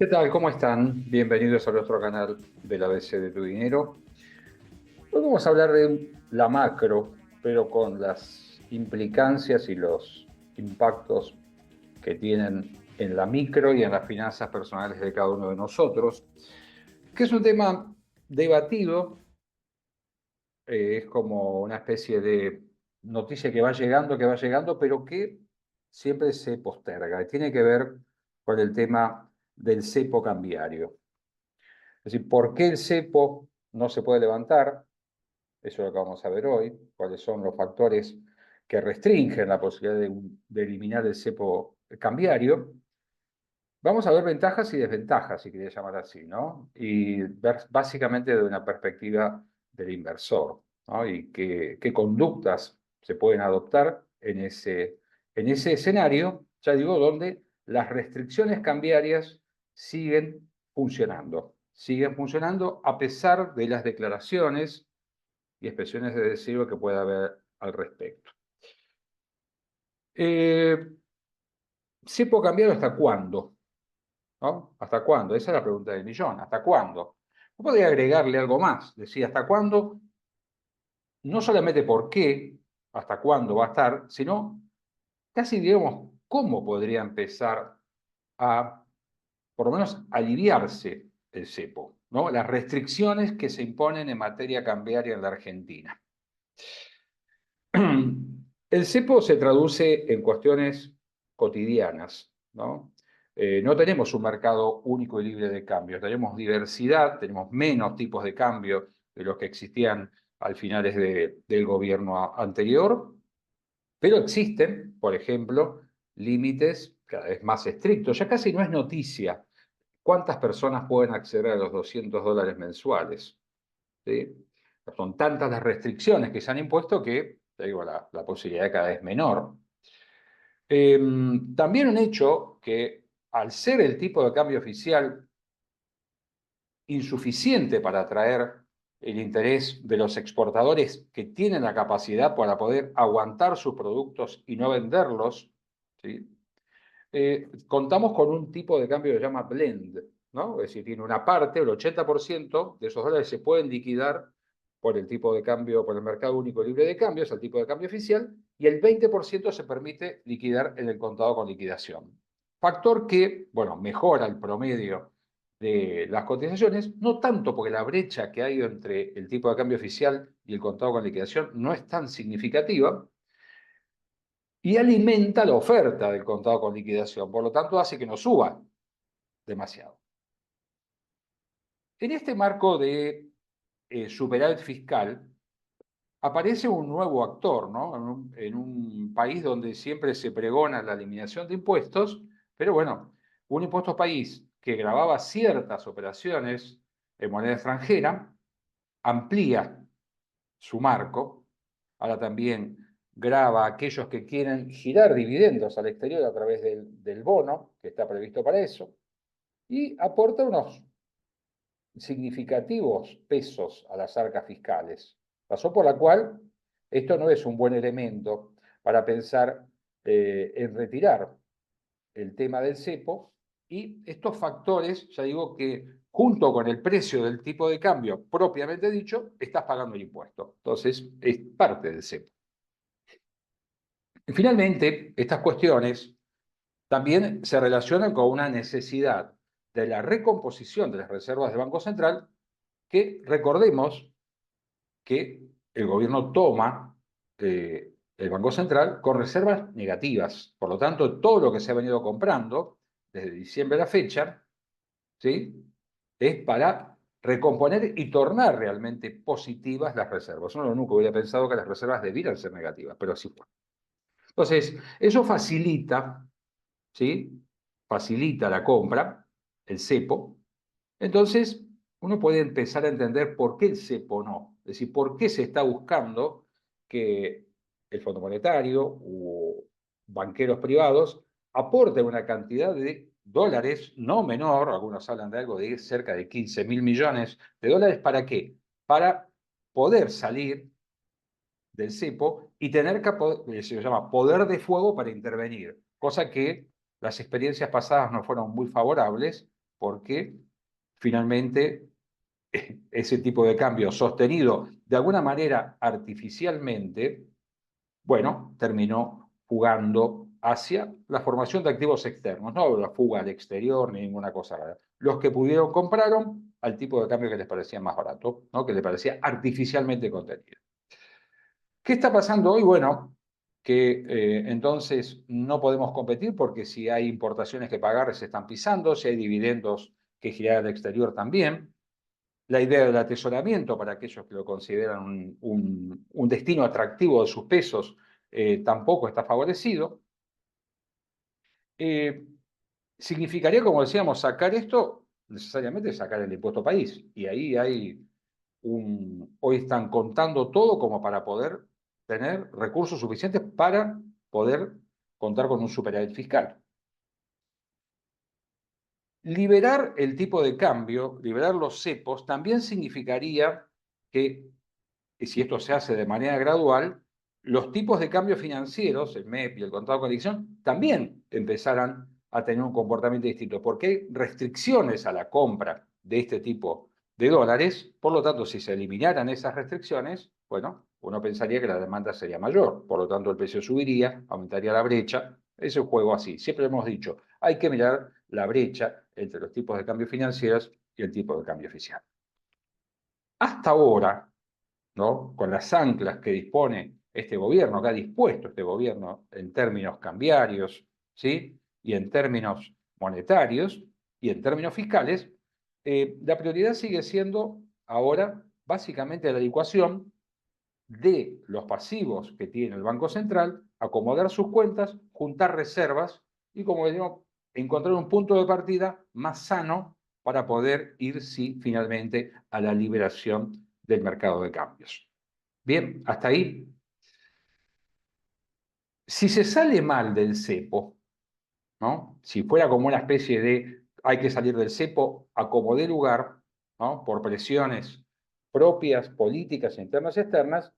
¿Qué tal? ¿Cómo están? Bienvenidos a nuestro canal del ABC de tu dinero. Hoy vamos a hablar de la macro, pero con las implicancias y los impactos que tienen en la micro y en las finanzas personales de cada uno de nosotros, que es un tema debatido. Es como una especie de noticia que va llegando, pero que siempre se posterga. Y tiene que ver con el tema del cepo cambiario. Es decir, ¿por qué el cepo no se puede levantar? Eso es lo que vamos a ver hoy. ¿Cuáles son los factores que restringen la posibilidad de eliminar el cepo cambiario? Vamos a ver ventajas y desventajas, si quería llamar así, ¿no? Y ver básicamente de una perspectiva del inversor, ¿no? Y qué conductas se pueden adoptar en ese escenario, ya digo, donde las restricciones cambiarias siguen funcionando a pesar de las declaraciones y expresiones de deseo que pueda haber al respecto. ¿Cepo cambiario hasta cuándo? ¿No? ¿Hasta cuándo? Esa es la pregunta del millón. ¿Hasta cuándo? Yo podría agregarle algo más, decir hasta cuándo, no solamente por qué, hasta cuándo va a estar, sino casi, digamos, cómo podría empezar a, por lo menos, aliviarse el cepo, ¿no? Las restricciones que se imponen en materia cambiaria en la Argentina. El cepo se traduce en cuestiones cotidianas, ¿no? No tenemos un mercado único y libre de cambio, tenemos diversidad, tenemos menos tipos de cambio de los que existían al finales del gobierno anterior, pero existen, por ejemplo, límites cada vez más estrictos. Ya casi no es noticia cuántas personas pueden acceder a los $200 mensuales, ¿sí? Son tantas las restricciones que se han impuesto que, te digo, la posibilidad cada vez menor. También un hecho que, al ser el tipo de cambio oficial insuficiente para atraer el interés de los exportadores que tienen la capacidad para poder aguantar sus productos y no venderlos, ¿sí? Contamos con un tipo de cambio que se llama blend, ¿no? Es decir, tiene una parte, el 80% de esos dólares se pueden liquidar por el tipo de cambio, por el mercado único libre de cambios, el tipo de cambio oficial, y el 20% se permite liquidar en el contado con liquidación. Factor que, bueno, mejora el promedio de las cotizaciones, no tanto porque la brecha que hay entre el tipo de cambio oficial y el contado con liquidación no es tan significativa, y alimenta la oferta del contado con liquidación, por lo tanto hace que no suba demasiado. En este marco de superávit fiscal, aparece un nuevo actor, ¿no? En un país donde siempre se pregona la eliminación de impuestos, pero bueno, un impuesto país que gravaba ciertas operaciones en moneda extranjera, amplía su marco, ahora también grava a aquellos que quieren girar dividendos al exterior a través del bono, que está previsto para eso, y aporta unos significativos pesos a las arcas fiscales, razón por la cual esto no es un buen elemento para pensar en retirar el tema del cepo, y estos factores, ya digo que junto con el precio del tipo de cambio propiamente dicho, estás pagando el impuesto. Entonces, es parte del cepo. Y finalmente, estas cuestiones también se relacionan con una necesidad de la recomposición de las reservas del Banco Central, que recordemos que el gobierno toma el Banco Central con reservas negativas. Por lo tanto, todo lo que se ha venido comprando desde diciembre a la fecha, ¿sí?, es para recomponer y tornar realmente positivas las reservas. Uno nunca hubiera pensado que las reservas debieran ser negativas, pero así fue. Entonces, eso facilita, ¿sí? Facilita la compra, el cepo. Entonces, uno puede empezar a entender por qué el cepo no. Es decir, por qué se está buscando que el Fondo Monetario o banqueros privados aporten una cantidad de dólares no menor, algunos hablan de algo de cerca de 15.000 millones de dólares. ¿Para qué? Para poder salir del cepo y tener se llama poder de fuego para intervenir, cosa que las experiencias pasadas no fueron muy favorables, porque finalmente ese tipo de cambio sostenido de alguna manera artificialmente, bueno, terminó jugando hacia la formación de activos externos, no la fuga al exterior ni ninguna cosa rara. Los que pudieron compraron al tipo de cambio que les parecía más barato, ¿no? Que les parecía artificialmente contenido. ¿Qué está pasando hoy? Bueno, que entonces no podemos competir porque si hay importaciones que pagar se están pisando, si hay dividendos que girar al exterior también. La idea del atesoramiento para aquellos que lo consideran un destino atractivo de sus pesos tampoco está favorecido. Significaría, como decíamos, sacar esto, necesariamente sacar el impuesto país. Y ahí hay hoy están contando todo como para poder tener recursos suficientes para poder contar con un superávit fiscal. Liberar el tipo de cambio, liberar los cepos, también significaría que, si esto se hace de manera gradual, los tipos de cambio financieros, el MEP y el contado con liquidación, también empezaran a tener un comportamiento distinto, porque hay restricciones a la compra de este tipo de dólares. Por lo tanto, si se eliminaran esas restricciones, bueno, uno pensaría que la demanda sería mayor, por lo tanto el precio subiría, aumentaría la brecha. Es un juego así. Siempre hemos dicho, hay que mirar la brecha entre los tipos de cambio financieros y el tipo de cambio oficial. Hasta ahora, ¿no? Con las anclas que dispone este gobierno, que ha dispuesto este gobierno en términos cambiarios, ¿sí? Y en términos monetarios y en términos fiscales, la prioridad sigue siendo ahora básicamente la adecuación de los pasivos que tiene el Banco Central, acomodar sus cuentas, juntar reservas y, como decimos, encontrar un punto de partida más sano para poder ir, sí, finalmente a la liberación del mercado de cambios. Bien, hasta ahí. Si se sale mal del cepo, ¿no? Si fuera como una especie de hay que salir del cepo a como dé lugar, ¿no? Por presiones propias, políticas, internas y externas,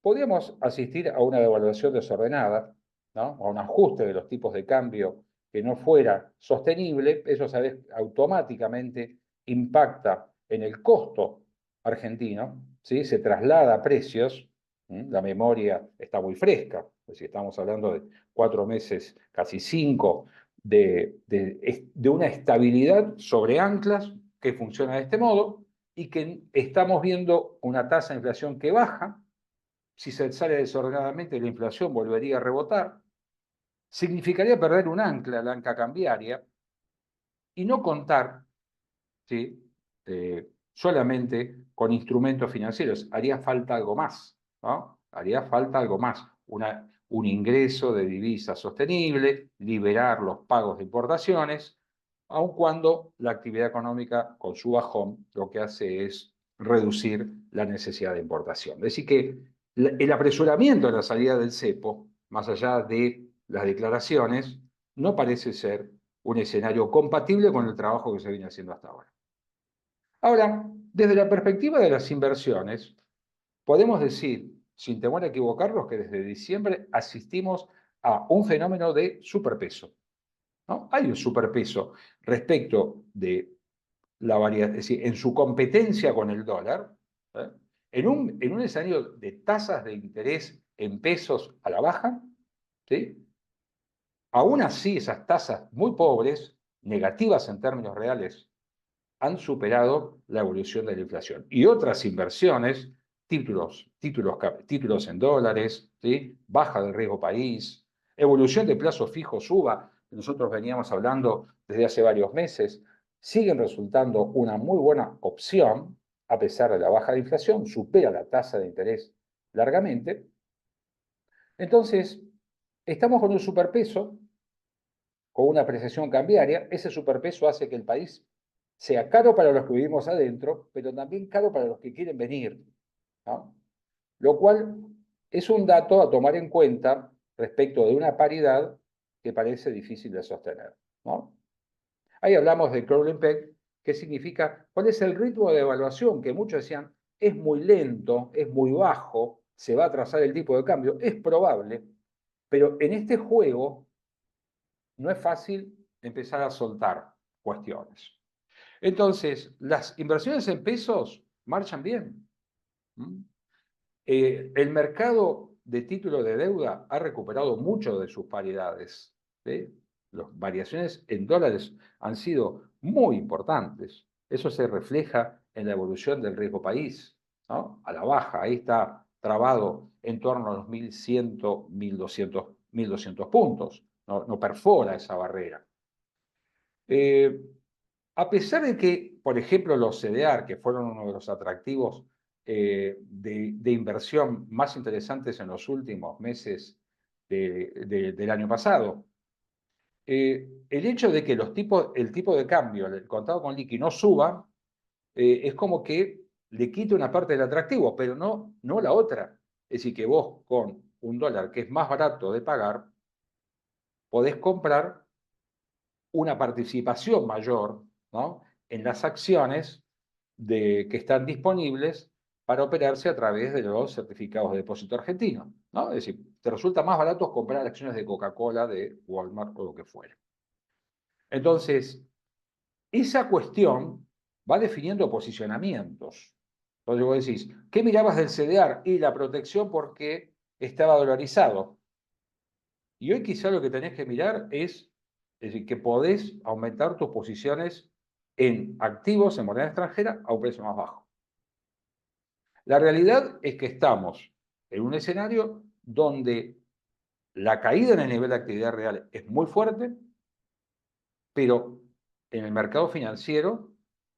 podríamos asistir a una devaluación desordenada, ¿no? A un ajuste de los tipos de cambio que no fuera sostenible. Eso, sabes, automáticamente impacta en el costo argentino, ¿sí? Se traslada a precios. La memoria está muy fresca, pues si estamos hablando de 4 meses, casi 5, de una estabilidad sobre anclas que funciona de este modo y que estamos viendo una tasa de inflación que baja. Si se sale desordenadamente, la inflación volvería a rebotar. Significaría perder un ancla, la ancla cambiaria, y no contar, ¿sí? Solamente con instrumentos financieros. Haría falta algo más, ¿no? Haría falta algo más. Un ingreso de divisa sostenible, liberar los pagos de importaciones, aun cuando la actividad económica con su bajón lo que hace es reducir la necesidad de importación. Es decir, que el apresuramiento de la salida del cepo, más allá de las declaraciones, no parece ser un escenario compatible con el trabajo que se viene haciendo hasta ahora. Ahora, desde la perspectiva de las inversiones, podemos decir, sin temor a equivocarnos, que desde diciembre asistimos a un fenómeno de superpeso, ¿no? Hay un superpeso respecto de la variedad, es decir, en su competencia con el dólar, ¿eh? En un escenario de tasas de interés en pesos a la baja, ¿sí? Aún así, esas tasas muy pobres, negativas en términos reales, han superado la evolución de la inflación. Y otras inversiones, títulos en dólares, ¿sí? Baja del riesgo país, evolución de plazo fijo suba, que nosotros veníamos hablando desde hace varios meses, siguen resultando una muy buena opción, a pesar de la baja de inflación, supera la tasa de interés largamente. Entonces, estamos con un superpeso, con una apreciación cambiaria. Ese superpeso hace que el país sea caro para los que vivimos adentro, pero también caro para los que quieren venir, ¿no? Lo cual es un dato a tomar en cuenta respecto de una paridad que parece difícil de sostener, ¿no? Ahí hablamos de crawling peg, que significa cuál es el ritmo de evaluación, que muchos decían es muy lento, es muy bajo, se va a trazar el tipo de cambio. Es probable, pero en este juego no es fácil empezar a soltar cuestiones. Entonces, las inversiones en pesos marchan bien. El mercado de títulos de deuda ha recuperado mucho de sus paridades. ¿Sí? Las variaciones en dólares han sido muy importantes. Eso se refleja en la evolución del riesgo país, ¿no? A la baja, ahí está trabado en torno a los 1.100, 1.200 puntos. No perfora esa barrera. A pesar de que, por ejemplo, los CDR, que fueron uno de los atractivos de inversión más interesantes en los últimos meses del año pasado, el hecho de que el tipo de cambio, el contado con liqui, no suba, es como que le quita una parte del atractivo, pero no la otra. Es decir, que vos con un dólar que es más barato de pagar, podés comprar una participación mayor, ¿no?, en las acciones que están disponibles para operarse a través de los certificados de depósito argentino, ¿no? Es decir, te resulta más barato comprar acciones de Coca-Cola, de Walmart o lo que fuera. Entonces, esa cuestión va definiendo posicionamientos. Entonces vos decís, ¿qué mirabas del CDR? Y la protección porque estaba dolarizado. Y hoy quizá lo que tenés que mirar es decir, que podés aumentar tus posiciones en activos en moneda extranjera a un precio más bajo. La realidad es que estamos en un escenario donde la caída en el nivel de actividad real es muy fuerte, pero en el mercado financiero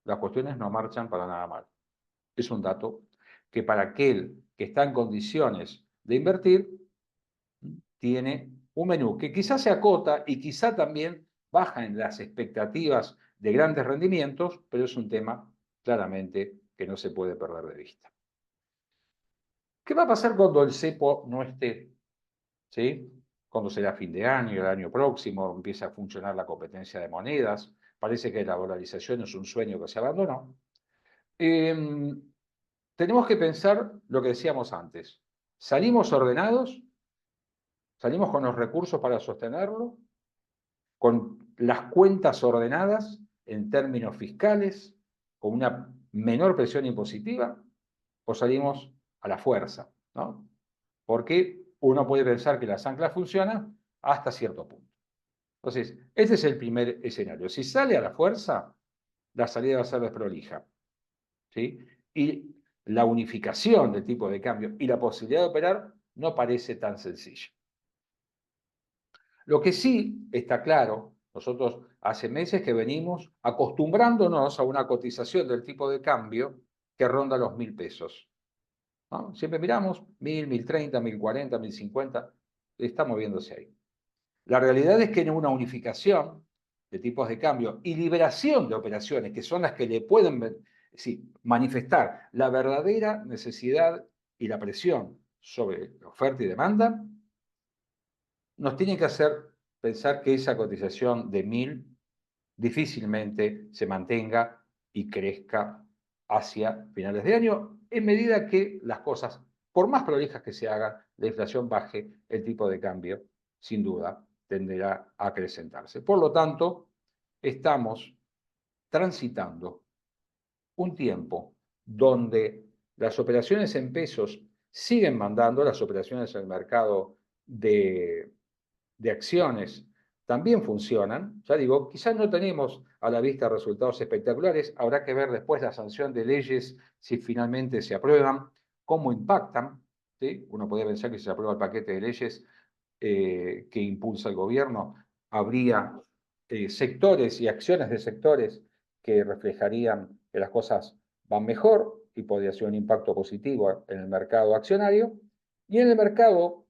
las cuestiones no marchan para nada mal. Es un dato que para aquel que está en condiciones de invertir, tiene un menú que quizás se acota y quizá también baja en las expectativas de grandes rendimientos, pero es un tema claramente que no se puede perder de vista. ¿Qué va a pasar cuando el cepo no esté? ¿Sí? Cuando será fin de año, el año próximo, empieza a funcionar la competencia de monedas, parece que la dolarización es un sueño que se abandonó. Tenemos que pensar lo que decíamos antes. ¿Salimos ordenados? ¿Salimos con los recursos para sostenerlo? ¿Con las cuentas ordenadas en términos fiscales? ¿Con una menor presión impositiva? ¿O salimos a la fuerza? ¿No? Porque uno puede pensar que las anclas funcionan hasta cierto punto. Entonces, este es el primer escenario. Si sale a la fuerza, la salida va a ser desprolija. ¿Sí? Y la unificación del tipo de cambio y la posibilidad de operar no parece tan sencilla. Lo que sí está claro, nosotros hace meses que venimos acostumbrándonos a una cotización del tipo de cambio que ronda los 1.000 pesos. ¿No? Siempre miramos 1.000, 1.030, 1.040, 1.050, está moviéndose ahí. La realidad es que en una unificación de tipos de cambio y liberación de operaciones, que son las que le pueden manifestar la verdadera necesidad y la presión sobre oferta y demanda, nos tiene que hacer pensar que esa cotización de 1.000 difícilmente se mantenga y crezca hacia finales de año, en medida que las cosas, por más prolijas que se hagan, la inflación baje, el tipo de cambio, sin duda, tenderá a acrecentarse. Por lo tanto, estamos transitando un tiempo donde las operaciones en pesos siguen mandando, las operaciones en el mercado de acciones también funcionan. Ya digo, quizás no tenemos a la vista resultados espectaculares, habrá que ver después la sanción de leyes, si finalmente se aprueban, cómo impactan. ¿Sí? Uno podría pensar que si se aprueba el paquete de leyes que impulsa el gobierno, habría sectores y acciones de sectores que reflejarían que las cosas van mejor y podría ser un impacto positivo en el mercado accionario. Y en el mercado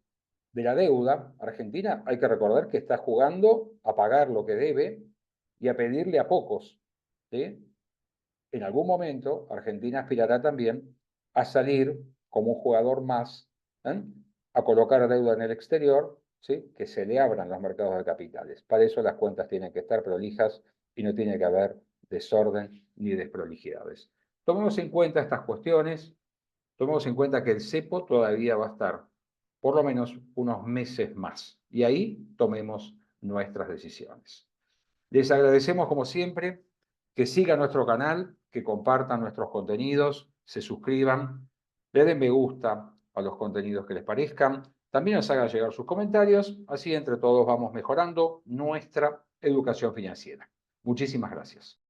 de la deuda, Argentina, hay que recordar que está jugando a pagar lo que debe y a pedirle a pocos. ¿Sí? En algún momento, Argentina aspirará también a salir como un jugador más, ¿eh?, a colocar deuda en el exterior, ¿sí?, que se le abran los mercados de capitales. Para eso las cuentas tienen que estar prolijas y no tiene que haber desorden ni desprolijidades. Tomemos en cuenta estas cuestiones, tomemos en cuenta que el cepo todavía va a estar por lo menos unos meses más. Y ahí tomemos nuestras decisiones. Les agradecemos, como siempre, que sigan nuestro canal, que compartan nuestros contenidos, se suscriban, le den me gusta a los contenidos que les parezcan, también nos hagan llegar sus comentarios, así entre todos vamos mejorando nuestra educación financiera. Muchísimas gracias.